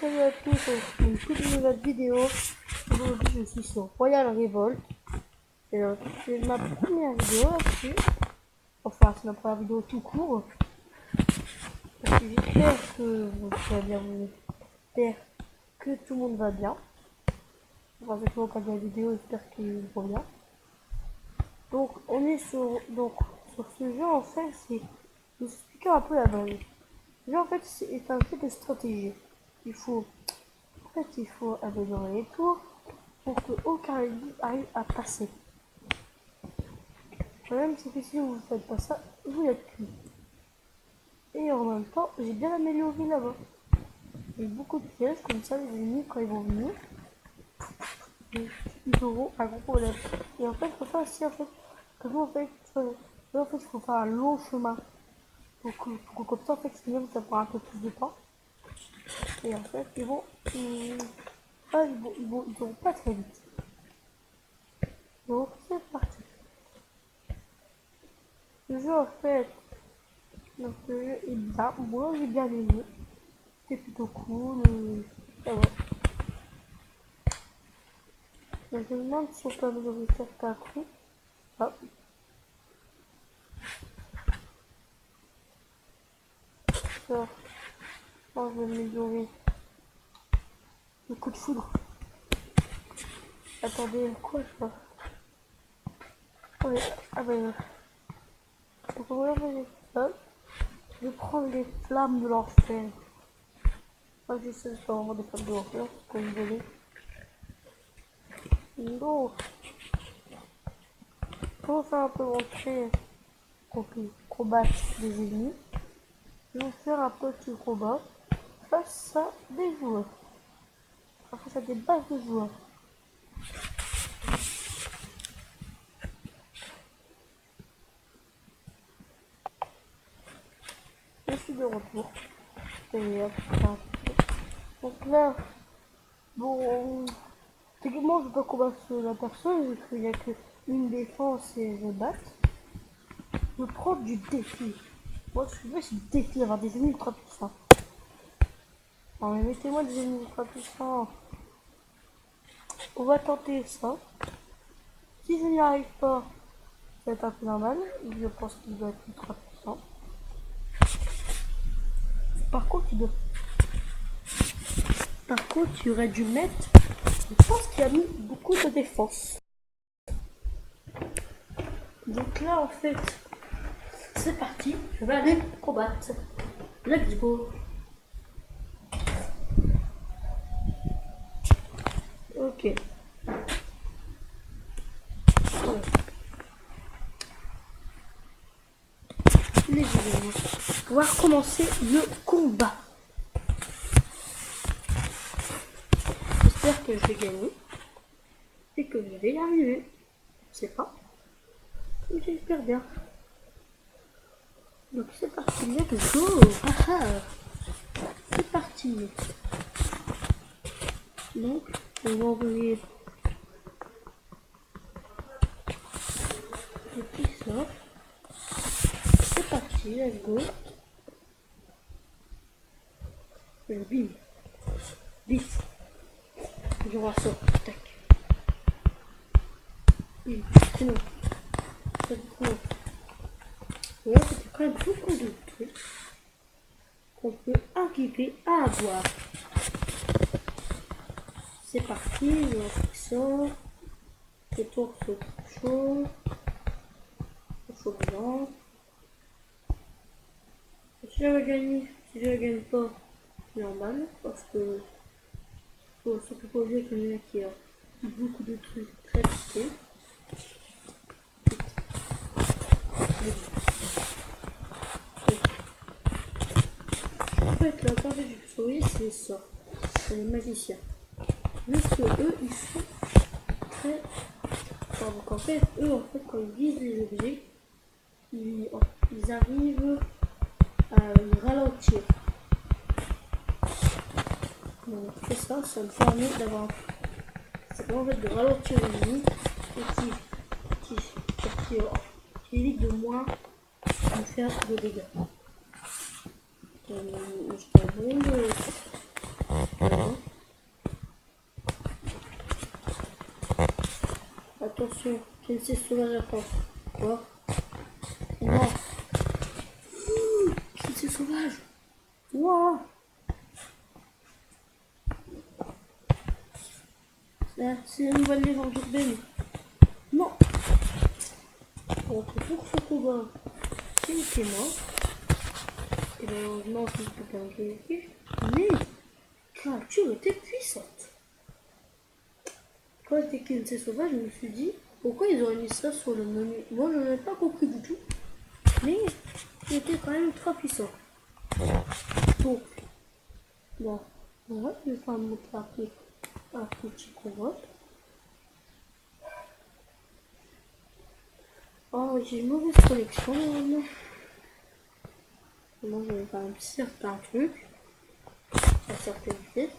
salut à tous, on une toute nouvelle vidéo. Aujourd'hui je suis sur Royal Revolt. C'est ma première vidéo là-dessus. Enfin c'est ma première vidéo tout court. J'espère que vous allez bien, j'espère que tout le monde va bien. Enfin c'est toujours pas de la vidéo, j'espère qu'il va bien. Donc on est sur ce jeu en fait, c'est je vous expliquer un peu la base. Le jeu en fait c'est un jeu de stratégie. Il faut améliorer les tours pour que aucun ennemi arrive à passer. Le problème c'est que si vous ne faites pas ça, vous êtes cuit. Et en même temps, j'ai bien amélioré là-bas. Il y a beaucoup de pièges comme ça, les ennemis quand ils vont venir, ils auront un gros problème. Et en fait, il faut faire aussi comme il faut faire un long chemin. Pour que comme ça, en fait, sinon ça prend un peu plus de temps. Et en fait, ils vont pas très vite. Donc c'est parti. Le jeu en fait, donc le jeu est bien, moi j'ai bien aimé, c'est plutôt cool, et ouais. Donc, je me demande si on peut améliorer certains trucs. Ah. Ça, je vais améliorer le coup de foudre. Attendez, quoi ça? Ouais, ah ben, donc on va enlever ça. Je vais prendre les flammes de l'enfer. Moi je sais pas vraiment des flammes de l'enfer, c'est comme vous voulez. Donc, pour faire un peu montrer qu'on peut combattre des ennemis, je vais faire un petit combat face à des joueurs. Enfin, face à des bases de joueurs. Je suis de retour. Et donc là, bon, techniquement je peux combattre la personne, vu qu'il n'y a qu'une défense et je batte. Je prends du défi. Moi ce que je veux c'est du défi, avoir des ennemis ultra puissants. Non mais mettez-moi des ennemis ultra puissants. On va tenter ça. Si je n'y arrive pas, ça va être un peu normal. Je pense qu'il doit être ultra puissant. Par contre, il aurait dû mettre. Je pense qu'il a mis beaucoup de défense. Donc là, en fait, c'est parti. Je vais aller combattre. Let's go. Ok. Les vidéos. On va recommencer le combat. J'espère que je vais gagner. Et que je vais y arriver. Je sais pas. Mais j'espère bien. Donc c'est parti, let's go. C'est parti. Donc, on va envoyer le petit sort. C'est parti, let's go. Bim. 10. Je vois ça. Tac. Bim. C'est bon. C'est bon. Et là, c'était quand même beaucoup de trucs qu'on peut équiper à avoir. C'est parti, je lance le sort. Le tour se chaud. Chaud blanc. Si j'avais gagné, si je ne gagne pas, c'est normal, parce que faut se proposer qu'il y a beaucoup de trucs très piqués. En fait, la part du souris, c'est ça. C'est les magiciens. Juste que eux, ils sont très. Enfin, donc en fait, eux, quand ils visent les objets, ils arrivent à les ralentir. Donc, c'est ça me permet d'avoir. C'est en fait de ralentir les ennemis et qui évite de moins me faire de dégâts. attention. Princesse sauvage, attends. Quoi? Non. Princesse sauvage. Wow. C'est la nouvelle légende urbaine. Non. Donc pour ce combat, qui était mort. Et malheureusement, je ne peux pas en vérifier. Mais créature était puissante. Quand j'étais Kinsey sauvage, je me suis dit, pourquoi ils auraient mis ça sur le menu? Moi, je n'ai pas compris du tout. Mais il était quand même très puissant. Donc, bon, voilà, je vais faire montrer un petit combat. Oh, j'ai une mauvaise collection normalement. Moi, je vais faire un certain truc. À certaines pièces.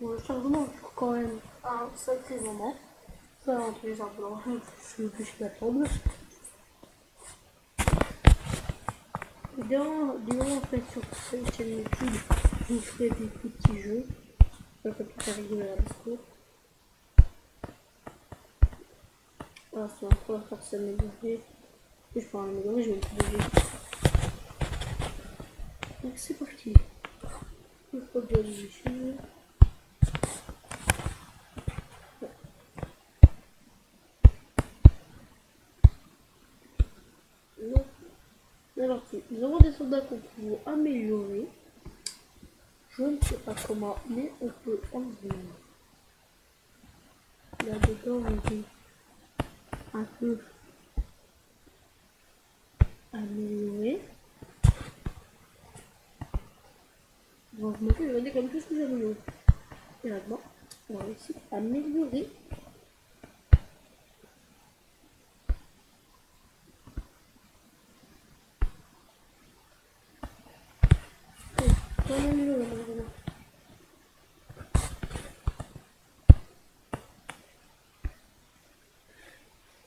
Bon, le chargement dure quand même un sacré moment. Ça, entre les arbres blancs, je vais plus la tombe. Durant en fait sur cette chaîne YouTube, je vous ferai des petits jeux. Ça peut faire rigoler à la discours. Ah, c'est encore faire s'améliorer. Et je peux en améliorer, je vais me bouger. Donc c'est parti. Je crois que j'ai le alors, nous avons des soldats qu'on peut améliorer. Je ne sais pas comment, mais on peut enlever. Là-dedans, on dit un peu améliorer. Bon, je me fais regarder comme tout ce que j'améliore. Et là-dedans, on va ici améliorer. On va améliorer maintenant.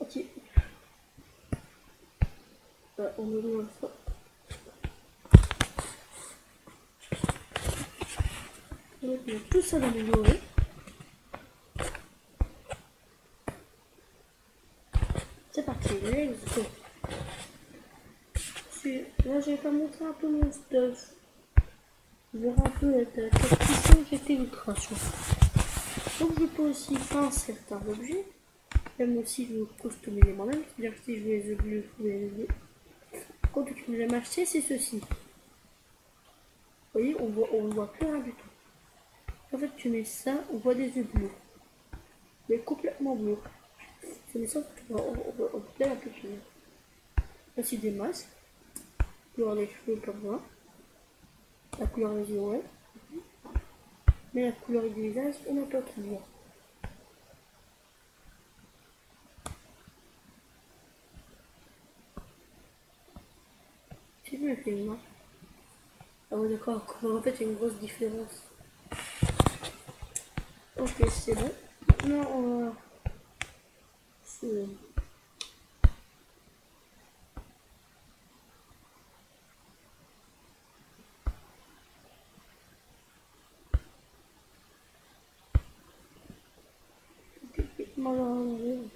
Ok. On améliore ça. On a tout ça d'améliorer. C'est parti, let's go. Là, je vais pas montrer un peu mon stuff. Voir un peu la puissance j'étais l'ultration. Donc, je peux aussi faire certains objets. Même aussi, je veux customiser moi-même. C'est-à-dire que si je veux les bleus, je vais les bleus. Quand tu les m'acheter, c'est ceci. Vous voyez, on voit plus rien du tout. En fait, tu mets ça, on voit des yeux bleus. Mais complètement bleus. C'est ça qu'on va bien un peu plus. Voici des masques. Couleur des cheveux comme moi. La couleur des yeux, ouais. Mais la couleur du visage, on n'a pas tout bien. C'est bien le film, hein. Ah ouais, d'accord. En fait, il y a une grosse différence. Ok, c'est bon. Maintenant, on va... C'est... Typiquement l'enlever.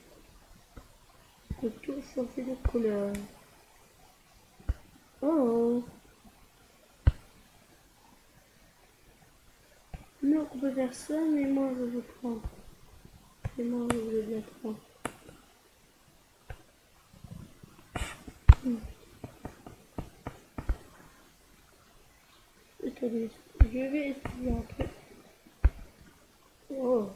On peut tout changer de couleur. Oh. Non, on peut faire ça, mais moi je veux prendre. Et moi je veux bien prendre. Attendez, je vais essayer un truc. Oh.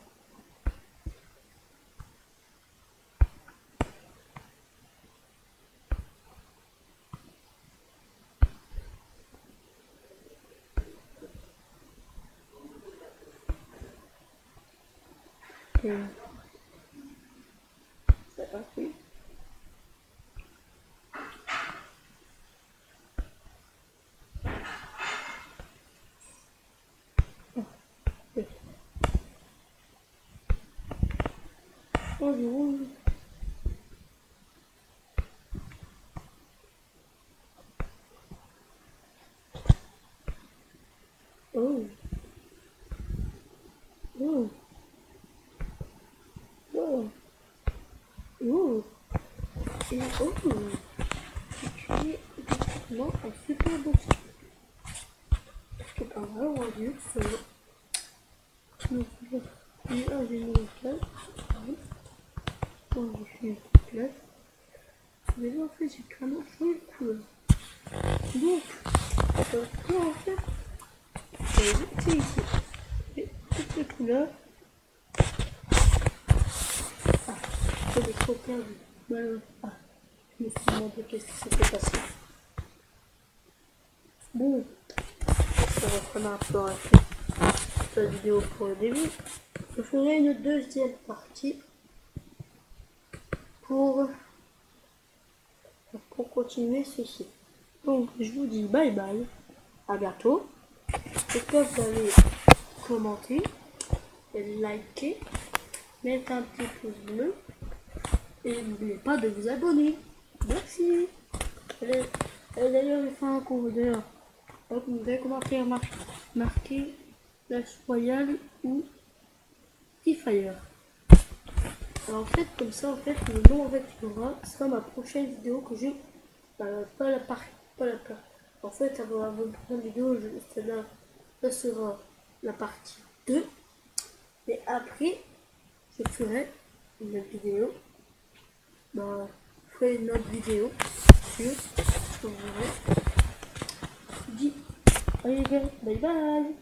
C'est parti. Bonjour. Oh. Oh. Oh. Oh. Et oh. Tu es effectivement un super beau chien. Je te parle aujourd'hui, c'est un génie local. Quand je suis en classe, mais en fait, j'ai carrément changé de couleur. Donc, là, en fait, c'est ici. Et toutes les couleurs. Ah, j'ai trop perdu. Voilà. Ah, je me suis demandé qu'est-ce qui s'était passé. Bon, on va reprendre un peu la vidéo pour le début. Je ferai une deuxième partie pour continuer ceci. Donc, je vous dis bye bye. À bientôt. J'espère que vous allez commenter, liker, mettre un petit pouce bleu et n'oubliez pas de vous abonner. Merci. D'ailleurs, j'ai fait un cours d'ailleurs. Donc, vous avez commenté marquer Clash Royale ou Free Fire. Alors en fait, comme ça, en fait, le nom en fait, il y aura, sera ma prochaine vidéo que j'ai, pas la part, pas la part. En fait, avant la prochaine vidéo, ça sera la partie 2. Et après, je ferai une autre vidéo. Je ferai une autre vidéo sur ce que vous verrez. Je vous dis, allez les gars, bye bye.